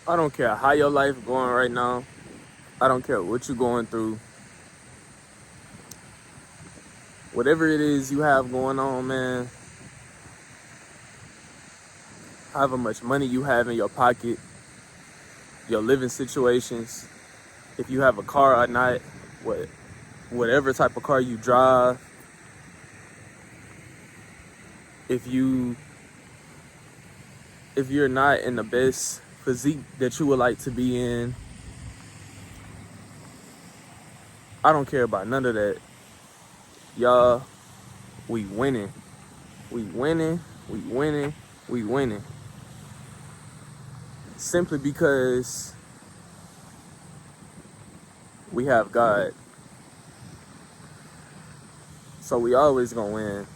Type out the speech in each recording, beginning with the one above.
I don't care how your life going right now. I don't care what you're going through. Whatever it is you have going on, man, however much money you have in your pocket, your living situations, if you have a car or not, whatever type of car you drive, if you if you're not in the best physique that you would like to be in, I don't care about none of that. Y'all, we winning. We winning. We winning. We winning. Simply because we have God. So we always gonna win.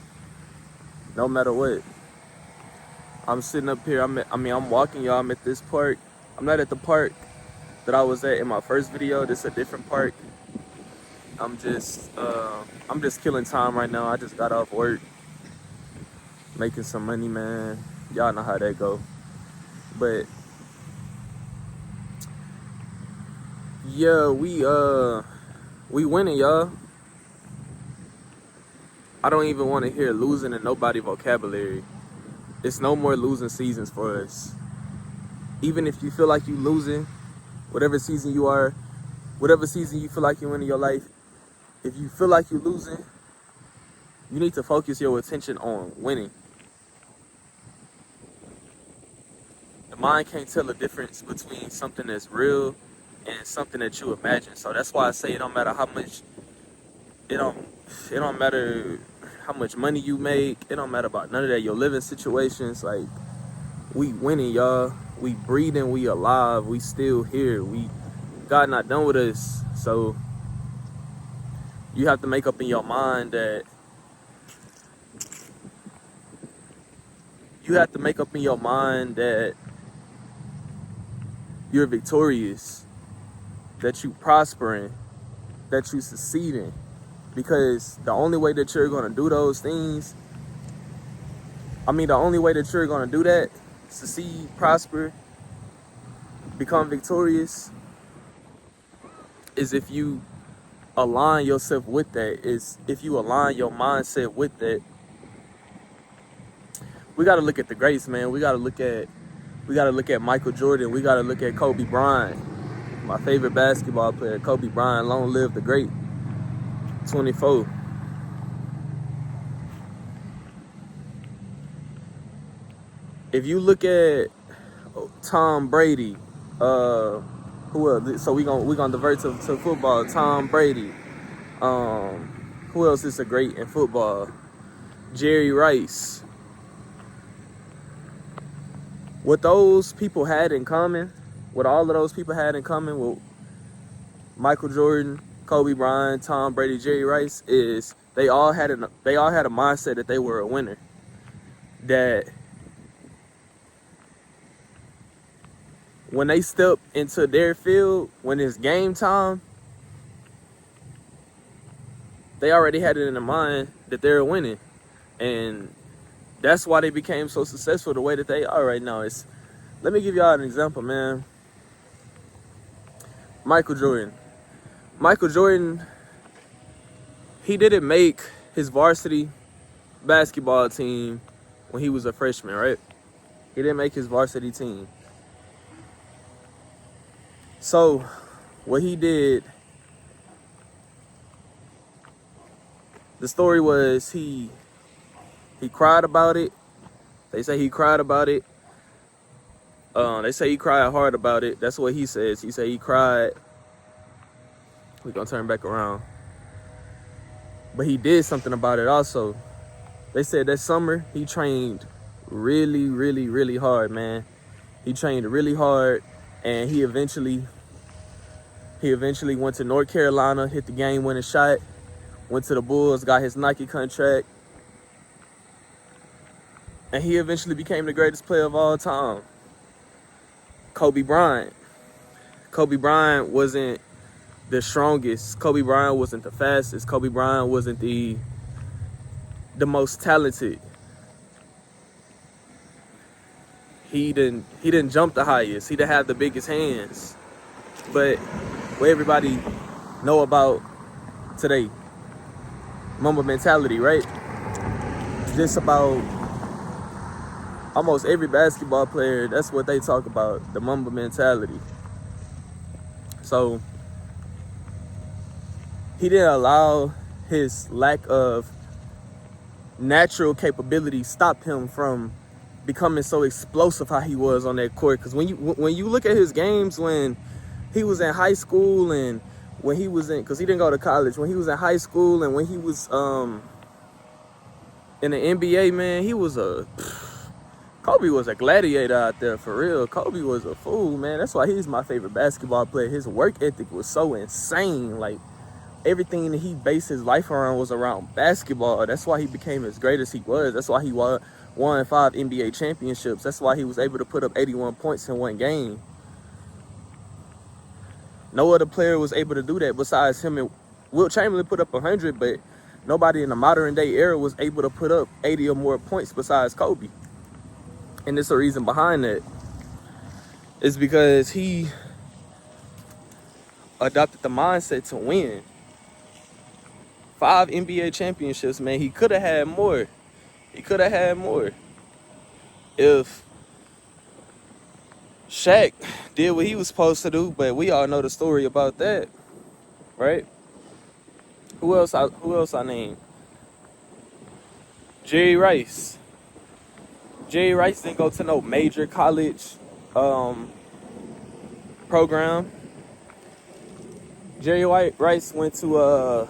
No matter what. I'm sitting up here, I'm walking, y'all. I'm at this park. I'm not at the park that I was at in my first video. This is a different park. I'm just killing time right now. I just got off work, making some money, man. Y'all know how that go. But yeah, we winning, y'all. I don't even want to hear losing in nobody vocabulary. It's no more losing seasons for us. Even if you feel like you losing, whatever season you are, whatever season you feel like you're in your life, if you feel like you're losing, you need to focus your attention on winning. The mind can't tell the difference between something that's real and something that you imagine. So that's why I say it don't matter how much, it don't matter how much money you make. It don't matter about none of that. Your living situations, like, we winning, y'all. We breathing, we alive, we still here. God not done with us. So you have to make up in your mind that you're victorious, that you prospering, that you succeeding. Because the only way that you're gonna do those things, the only way that you're gonna do that, succeed, prosper, become victorious, is if you align yourself with that, is if you align your mindset with that. We gotta look at the greats, man. We gotta look at Michael Jordan. We gotta look at Kobe Bryant, my favorite basketball player, Kobe Bryant. Long live the great. 24. If you look at Tom Brady, who else? So we gonna divert to football. Tom Brady. Who else is a great in football? Jerry Rice. What those people had in common, what all of those people had in common with Michael Jordan, Kobe Bryant, Tom Brady, Jerry Rice, is they all had a mindset that they were a winner. That when they step into their field, when it's game time, they already had it in their mind that they're winning. And that's why they became so successful the way that they are right now. Let me give y'all an example, man. Michael Jordan, he didn't make his varsity basketball team when he was a freshman, right? He didn't make his varsity team. So what he did, the story was he cried about it. They say he cried about it. They say he cried hard about it. That's what he says. He said he cried. We're gonna turn back around. But he did something about it also. They said that summer he trained really, really, really hard, man. He trained really hard, and he eventually went to North Carolina, hit the game-winning shot, went to the Bulls, got his Nike contract, and he eventually became the greatest player of all time. Kobe Bryant. Kobe Bryant wasn't the strongest. Kobe Bryant wasn't the fastest. Kobe Bryant wasn't the most talented. he didn't jump the highest. He didn't have the biggest hands. But what everybody know about today, Mamba mentality, right? Just about almost every basketball player, that's what they talk about, the Mamba mentality. So he didn't allow his lack of natural capability stop him from becoming so explosive how he was on that court. Because when you look at his games when he was in high school and when he was in, because he didn't go to college, when he was in high school and when he was in the NBA, man, Kobe was a gladiator out there, for real. Kobe was a fool, man. That's why he's my favorite basketball player. His work ethic was so insane. Like, everything that he based his life around was around basketball. That's why he became as great as he was. That's why he won 5 NBA championships. That's why he was able to put up 81 points in one game. No other player was able to do that besides him. And Wilt Chamberlain put up 100, but nobody in the modern day era was able to put up 80 or more points besides Kobe. And there's a reason behind that. It's because he adopted the mindset to win. 5 NBA championships, man. He could have had more. He could have had more. If Shaq did what he was supposed to do, but we all know the story about that, right? Who else I named? Jerry Rice. Jerry Rice didn't go to no major college program. Jerry Rice went to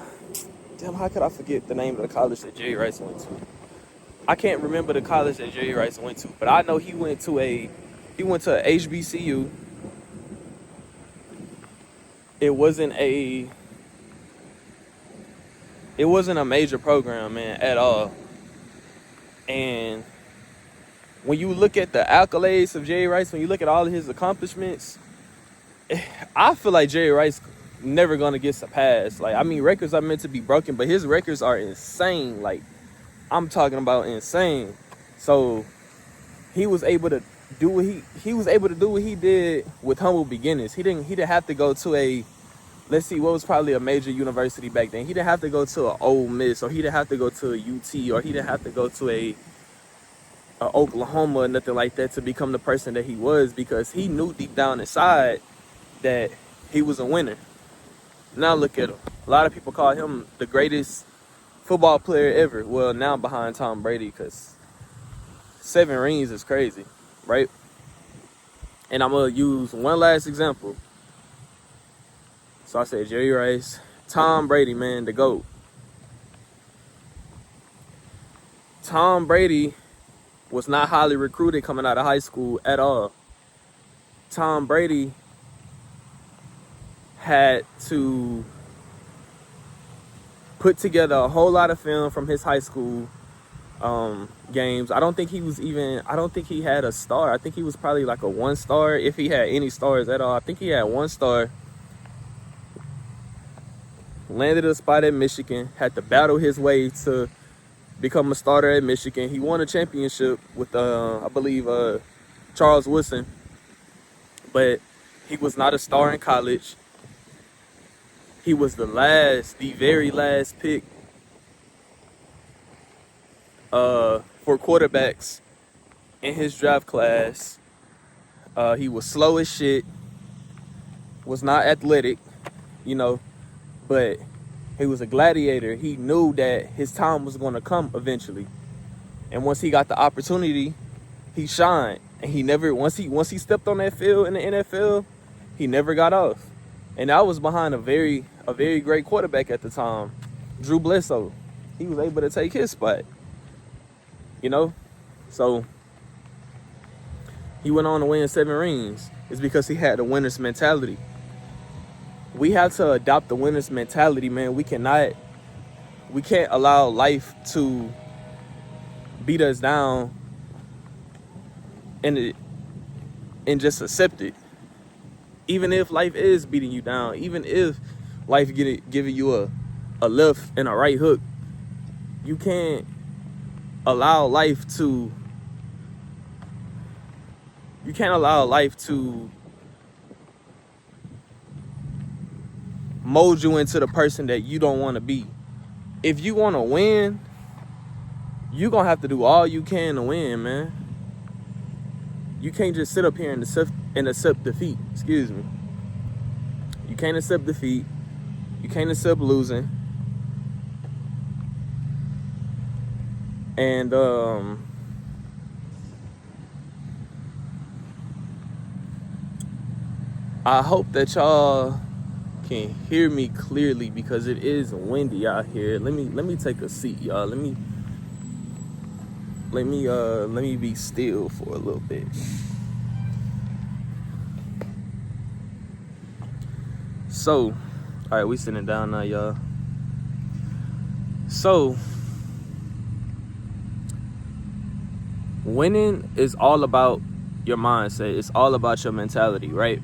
damn, how could I forget the name of the college that Jerry Rice went to? I can't remember the college that Jerry Rice went to, but I know he went to a HBCU. It wasn't a major program, man, at all. And when you look at the accolades of Jerry Rice, when you look at all of his accomplishments, I feel like Jerry Rice never gonna get surpassed. Like, I mean, records are meant to be broken, but his records are insane. Like, I'm talking about insane. So he was able to do what he did with humble beginnings. He didn't have to go to a, let's see, what was probably a major university back then. He didn't have to go to an Ole Miss, or he didn't have to go to a UT, or he didn't have to go to a Oklahoma or nothing like that to become the person that he was, because he knew deep down inside that he was a winner. Now look at him. A lot of people call him the greatest football player ever. Well, now behind Tom Brady, because 7 rings is crazy, right? And I'm going to use one last example. So I said Jerry Rice. Tom Brady, man, the GOAT. Tom Brady was not highly recruited coming out of high school at all. Tom Brady had to put together a whole lot of film from his high school games. I don't think he had a star. I think he was probably like a 1 star, if he had any stars at all. I think he had 1 star. Landed a spot at Michigan, had to battle his way to become a starter at Michigan. He won a championship with, I believe, Charles Woodson. But he was not a star in college. He was the very last pick for quarterbacks in his draft class. He was slow as shit, was not athletic, but he was a gladiator. He knew that his time was going to come eventually. And once he got the opportunity, he shined. And he never, once he stepped on that field in the NFL, he never got off. And that was behind a very great quarterback at the time, Drew Bledsoe. He was able to take his spot, So he went on to win 7 rings. It's because he had the winner's mentality. We have to adopt the winner's mentality, man. We can't allow life to beat us down and just accept it. Even if life is beating you down, even if life giving you a left and a right hook, you can't allow life to You can't allow life to mold you into the person that you don't want to be. If you want to win, you're going to have to do all you can to win, man. You can't just sit up here and accept defeat. Excuse me. You can't accept defeat. You can't accept losing. And I hope that y'all can hear me clearly because it is windy out here. Let me take a seat, y'all. Let me be still for a little bit. So, all right, we sitting down now, y'all. So, winning is all about your mindset. It's all about your mentality, right?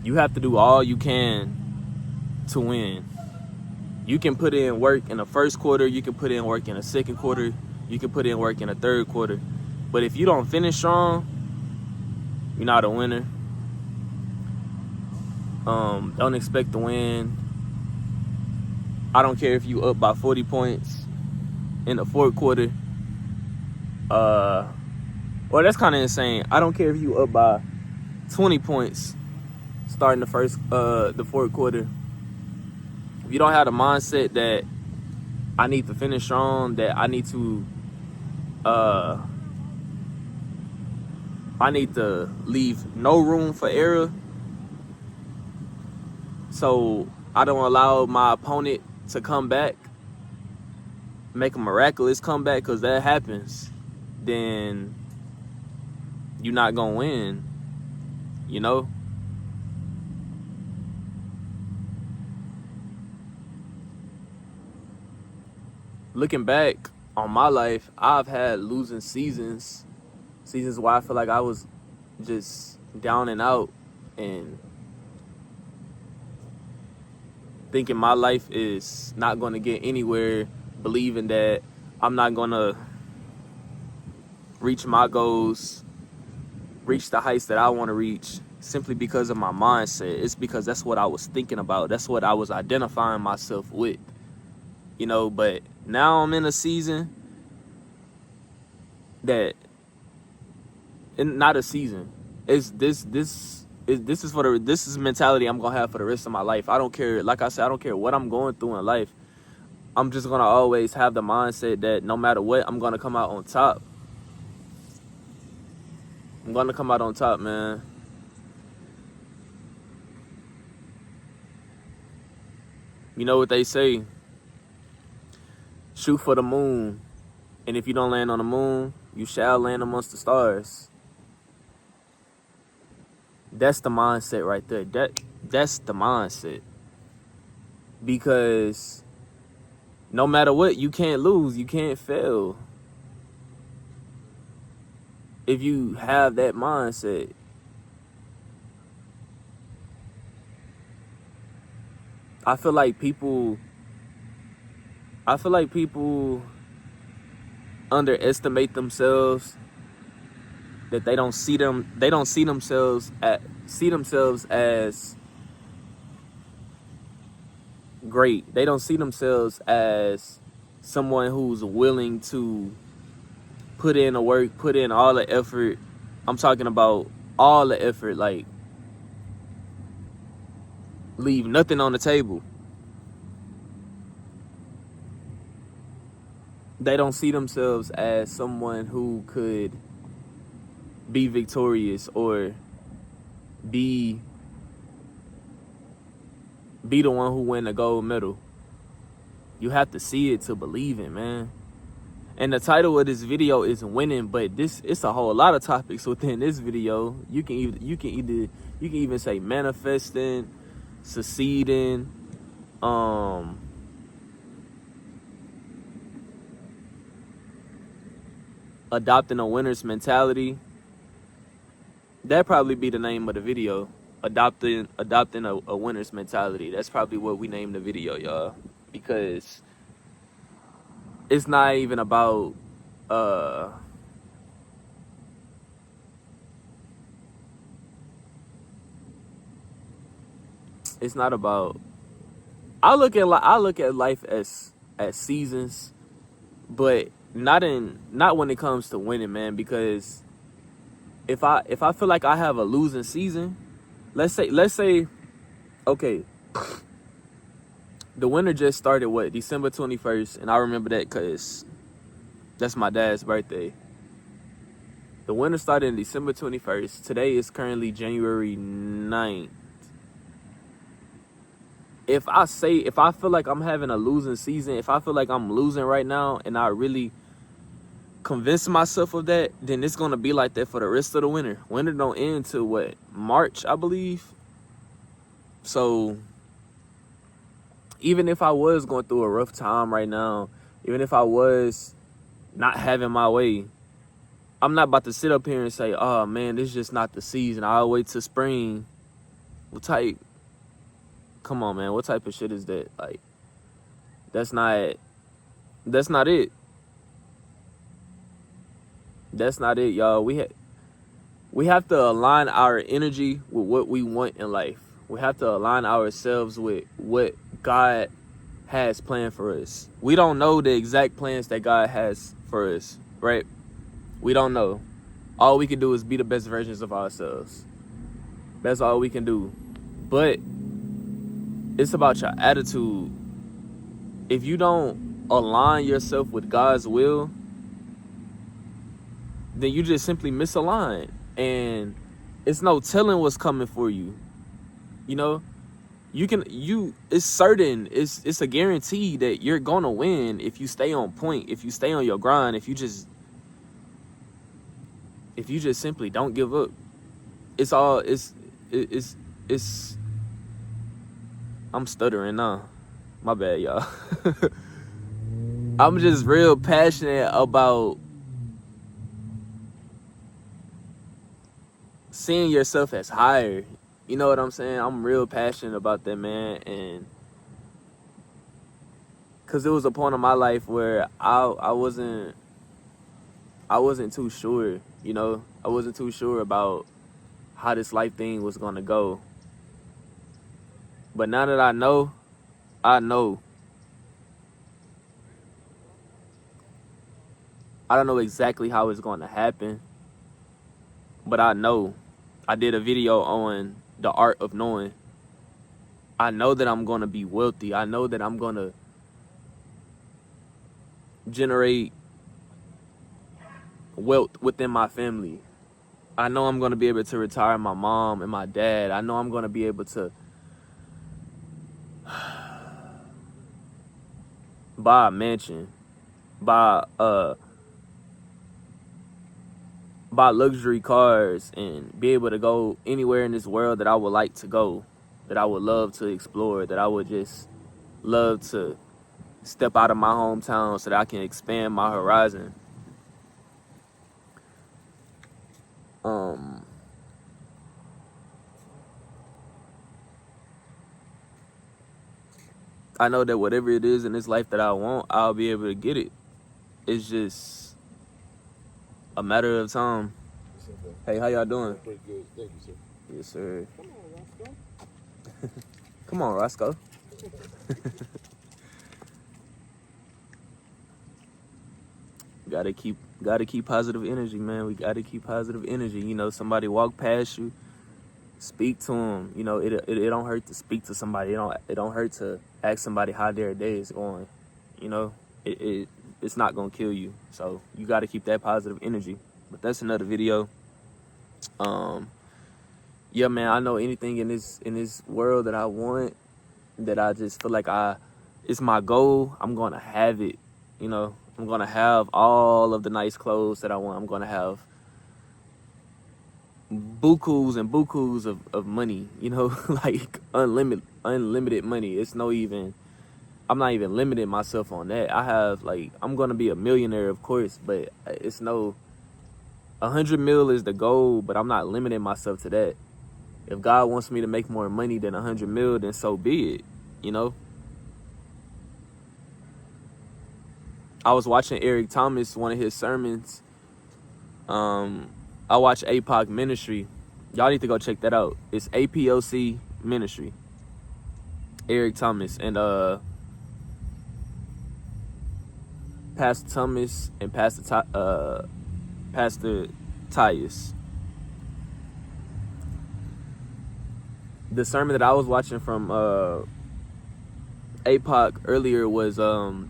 You have to do all you can to win. You can put in work in the first quarter. You can put in work in the second quarter. You can put in work in the third quarter. But if you don't finish strong, you're not a winner. Don't expect to win. I don't care if you up by 40 points in the fourth quarter. Well, that's kind of insane. I don't care if you up by 20 points starting the fourth quarter. If you don't have the mindset that I need to finish strong, that I need to leave no room for error, so I don't allow my opponent to come back, make a miraculous comeback, because that happens, then you're not gonna win, you know? Looking back on my life, I've had losing seasons where I feel like I was just down and out and thinking my life is not going to get anywhere, believing that I'm not going to reach my goals, reach the heights that I want to reach, simply because of my mindset. It's because that's what I was thinking about. That's what I was identifying myself with, you know. But now I'm in a season that, and not a season. It's this is mentality I'm gonna have for the rest of my life. I don't care. Like I said, I don't care what I'm going through in life. I'm just gonna always have the mindset that no matter what, I'm gonna come out on top. I'm gonna come out on top, man. You know what they say? Shoot for the moon. And if you don't land on the moon, you shall land amongst the stars. That's the mindset right there. That's the mindset. Because no matter what, you can't lose. You can't fail. If you have that mindset. I feel like people underestimate themselves, that they don't see themselves as great. They don't see themselves as someone who's willing to put in the work, put in all the effort. I'm talking about all the effort, like leave nothing on the table. They don't see themselves as someone who could be victorious or be the one who win the gold medal. You have to see it to believe it, man. And the title of this video is winning, but it's a whole lot of topics within this video. You can even say manifesting, succeeding, adopting a winner's mentality. That'd probably be the name of the video. Adopting a winner's mentality. That's probably what we named the video, y'all. Because it's not even about uh it's not about, I look at life as seasons, but not when it comes to winning, man, because if I feel like I have a losing season, let's say okay, the winter just started December 21st, and I remember that cuz that's my dad's birthday. The winter started in December 21st. Today is currently January 9th. If I feel like I'm having a losing season, if I feel like I'm losing right now and I really convince myself of that, then it's gonna be like that for the rest of the winter. Winter don't end till March, I believe. So even if I was going through a rough time right now, even if I was not having my way, I'm not about to sit up here and say, oh man, this is just not the season. I'll wait till spring. Come on, man, what type of shit is that? Like, that's not it. That's not it, y'all. We have to align our energy with what we want in life. We have to align ourselves with what God has planned for us. We don't know the exact plans that God has for us, right? We don't know. All we can do is be the best versions of ourselves. That's all we can do. But it's about your attitude. If you don't align yourself with God's will, then you just simply misalign. And it's no telling what's coming for you. You know, it's certain, it's a guarantee that you're gonna win if you stay on point, if you stay on your grind, if you just simply don't give up. It's I'm stuttering now. My bad, y'all. I'm just real passionate about seeing yourself as higher. You know what I'm saying? I'm real passionate about that, man. And because it was a point in my life where I wasn't too sure, you know? I wasn't too sure about how this life thing was going to go. But now that I know. I don't know exactly how it's going to happen, but I know. I did a video on the art of knowing. I know that I'm going to be wealthy. I know that I'm going to generate wealth within my family. I know I'm going to be able to retire my mom and my dad. I know I'm going to be able to buy a mansion, buy luxury cars, and be able to go anywhere in this world that I would like to go, that I would love to explore, that I would just love to step out of my hometown so that I can expand my horizon. I know that whatever it is in this life that I want, I'll be able to get it. It's just a matter of time. Hey, how y'all doing? Pretty good. Thank you, sir. Yes, sir. Come on, Roscoe. Gotta keep positive energy, man. We gotta keep positive energy. You know, somebody walk past you, speak to them. You know, it don't hurt to speak to somebody. It don't hurt to ask somebody how their day is going. You know, it's not gonna kill you. So you gotta keep that positive energy. But that's another video. Yeah, man. I know anything in this world that I want, that I just feel like it's my goal, I'm gonna have it. You know, I'm gonna have all of the nice clothes that I want. I'm gonna have bukus and bukus of money, you know, like unlimited money. I'm not even limiting myself on that. I'm gonna be a millionaire, of course, but it's 100 mil is the goal, but I'm not limiting myself to that. If God wants me to make more money than 100 mil, then so be it, you know? I was watching Eric Thomas, one of his sermons. I watch APOC Ministry. Y'all need to go check that out. It's APOC Ministry. Eric Thomas and Pastor Thomas and Pastor Tyus. The sermon that I was watching from APOC earlier was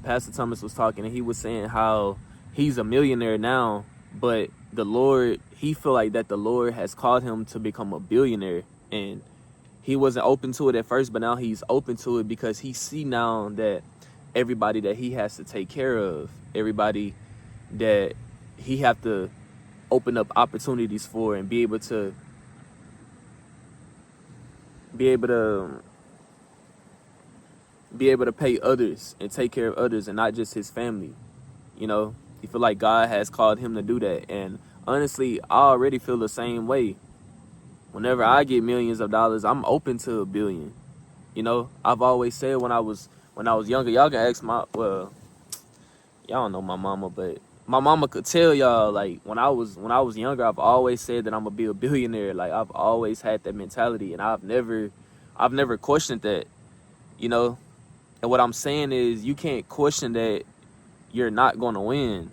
Pastor Thomas was talking, and he was saying how he's a millionaire now, but the Lord, he feel like that the Lord has called him to become a billionaire, and he wasn't open to it at first, but now he's open to it because he see now that everybody that he has to take care of, everybody that he have to open up opportunities for and be able to pay others and take care of others and not just his family. You know, he feel like God has called him to do that. And honestly, I already feel the same way. Whenever I get millions of dollars, I'm open to a billion. You know, I've always said when I was younger, y'all can ask y'all don't know my mama, but my mama could tell y'all, like, when I was younger, I've always said that I'm gonna be a billionaire. Like, I've always had that mentality, and I've never questioned that, you know. And what I'm saying is, you can't question that you're not gonna win,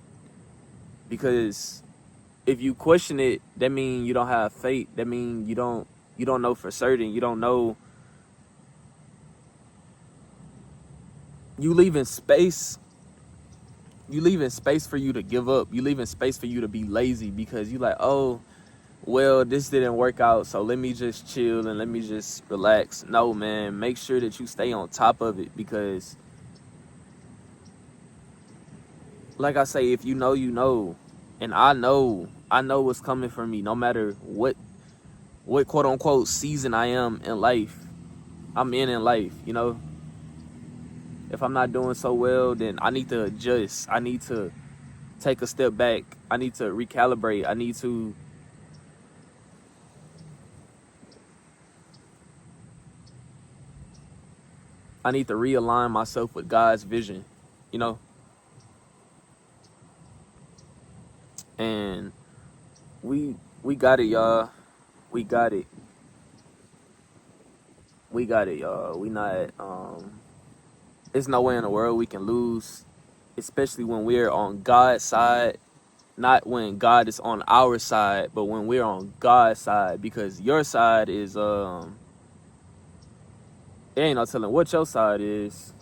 because if you question it, that means you don't have faith. That means you don't know for certain. You don't know. You leaving space for you to give up. You leaving space for you to be lazy, because you like, oh, well, this didn't work out, so let me just chill and let me just relax. No, man, make sure that you stay on top of it, because like I say, if you know, you know. And I know what's coming for me, no matter what quote unquote season I am in life. I'm in life, you know. If I'm not doing so well, then I need to adjust. I need to take a step back. I need to recalibrate. I need to realign myself with God's vision, you know. And we got it, y'all. We got it. We got it, y'all. We not there's no way in the world we can lose, especially when we're on God's side. Not when God is on our side, but when we're on God's side, because your side is there ain't no telling what your side is.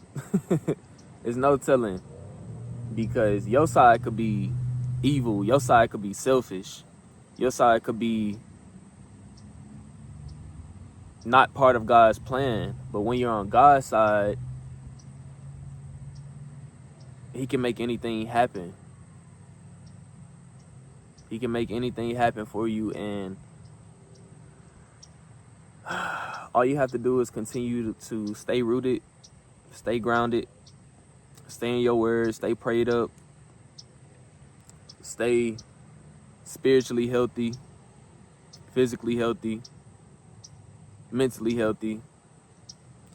There's no telling, because your side could be evil, your side could be selfish, your side could be not part of God's plan. But when you're on God's side, he can make anything happen. He can make anything happen for you, and all you have to do is continue to stay rooted, stay grounded, stay in your word, stay prayed up, stay spiritually healthy, physically healthy, mentally healthy,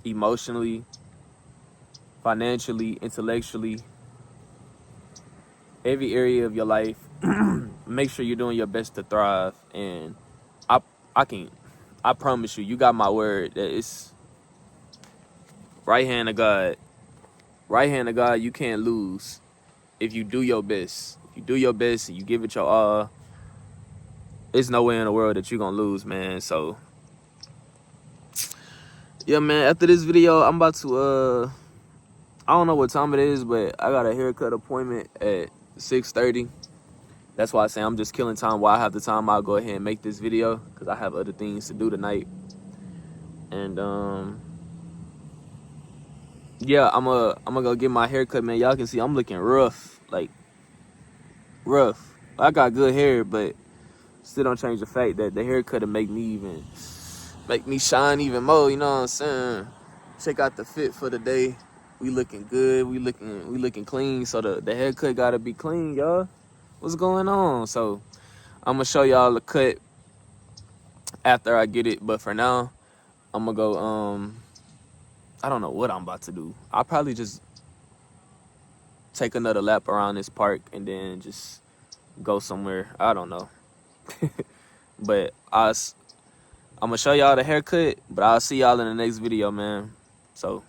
emotionally, financially, intellectually, every area of your life. Make sure you're doing your best to thrive. And I promise you, you got my word that it's right hand of God. Right hand of God, you can't lose if you do your best. If you do your best and you give it your all, there's no way in the world that you're gonna lose, man. So yeah, man, after this video, I'm about to I don't know what time it is, but I got a haircut appointment at 6:30. That's why I say I'm just killing time. While I have the time, I'll go ahead and make this video, because I have other things to do tonight. And yeah, I'm gonna go get my haircut, man. Y'all can see I'm looking rough, like rough. I got good hair, but still don't change the fact that the haircut will make me shine even more. You know what I'm saying? Check out the fit for the day. We looking good. We looking clean. So the haircut gotta be clean, y'all. What's going on? So I'm gonna show y'all the cut after I get it. But for now, I'm gonna go. I don't know what I'm about to do. I'll probably just take another lap around this park and then just go somewhere. I don't know. But I'm gonna show y'all the haircut, but I'll see y'all in the next video, man. So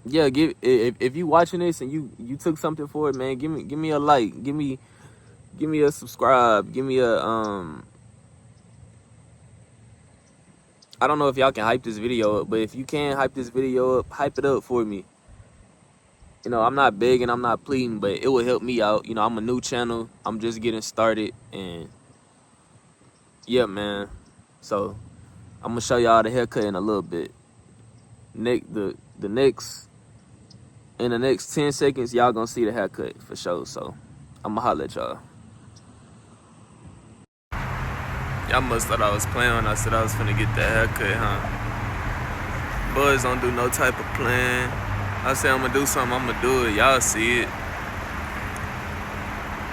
yeah, if you watching this and you took something for it, man, give me a like, give me a subscribe, give me a I don't know if y'all can hype this video up, but if you can hype this video up, hype it up for me. You know, I'm not begging, I'm not pleading, but it will help me out. You know, I'm a new channel, I'm just getting started, and yeah, man. So I'm gonna show y'all the haircut in a little bit. In the next 10 seconds, y'all gonna see the haircut for sure. So I'm gonna holler at y'all. Y'all must thought I was playing when I said I was finna get that haircut, huh? Boys don't do no type of plan. I say I'm gonna do something, I'm gonna do it. Y'all see it.